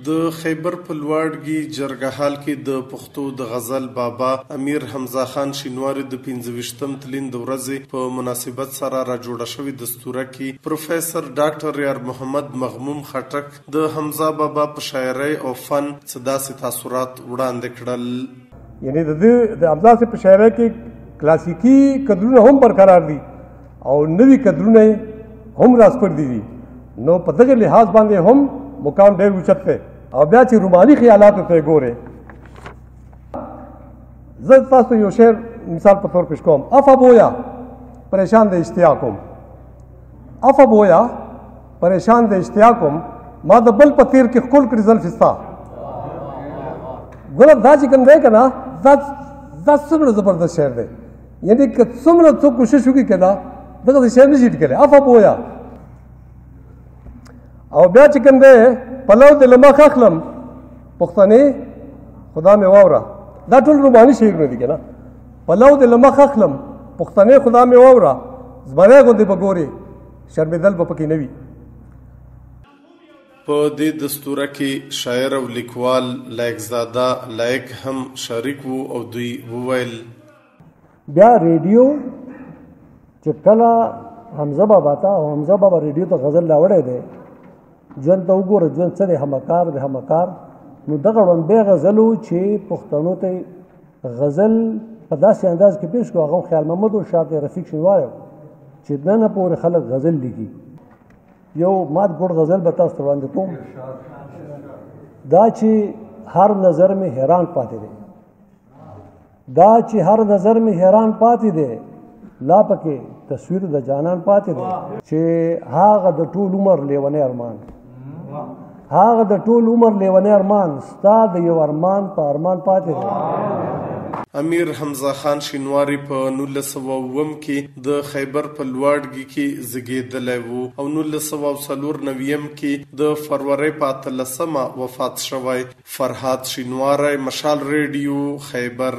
د خیبر په لوړګي جرګهال کې د پښتو د غزل بابا امیر حمزه خان شینواری د 25م تلین د ورځې په مناسبت سره را جوړه شوې دستوره کې پروفیسور ډاکټر یار محمد مغموم خټک د حمزه بابا په شاعرۍ او فن څه داسې تاثرات وړاندې کړل. یعنی د حمزه سے په شاعرۍ کې کلاسیکی قدرونه هم برقرار دي او نوي قدرونه هم راسپړ دي. نو په دغه لحاظ باندې هم مقام ډېر اوچت دی او بیا چې روماني خیالاتو ته ګورئ. زه تاسو یو شعر مثال په طور پیش کوم. افا بویا پریشان د اشتیاقم، افا بویا پریشان د اشتیاقم، ما د بل په تیر کې ښکل کړي زلفې ستا. ګوره دا چې کوم دی که نه دا څومره زبردست شعر دی. یعنې که څومره څوک کوشش وکړي که نه دغه شعر نه شي ټیکلی. افا بویا او بیا چې کوم دی پلو د لمخ اخلم پښتنې خدا مې واوره. دا ټول روماني شعرونه دي که نه. پلو د لمخ اخلم پښتنې خدا مې واوره، زمری غوندې به ګورې شرمېدل به پکې نه وي. په دې دستوره کې شاعر او لیکوال لایق زاده لایق هم شریک وو او دوی وویل بیا ریډیو چې کله حمزه بابا ته او حمزه بابا ریډیو ته غزل راوړی دی ژوند ته وګوره ژوند څه دی همکار د همکار. نو دغه ړومبی غزل و چې پښتنو ته غزل په داسې انداز کې پیش کړو. هغه خیال محمد و شاعر رفیق شینواری چې نن پورې خلک غزل لیکي. یو مات ګوډ غزل به تاسو ته وړاندې کوم دا چې هر نظر میں حیران پاتې دی، دا چې هر نظر میں حیران پاتې دی، لا پکې تصویر د جانان پاتې دی چې هغه د ټول عمر لیونی ارمان، هغه د ټول عمر لیونی ارمان ستا د یو ارمان په ارمان پاتې دی. امیر حمزه خان شینواری په 1909 کې د خیبر په لوړګي کې زیږېدلی و او 1994 کې د فروری په 18 وفات شوی. فرهاد شینواری، مشال ریډیو، خیبر.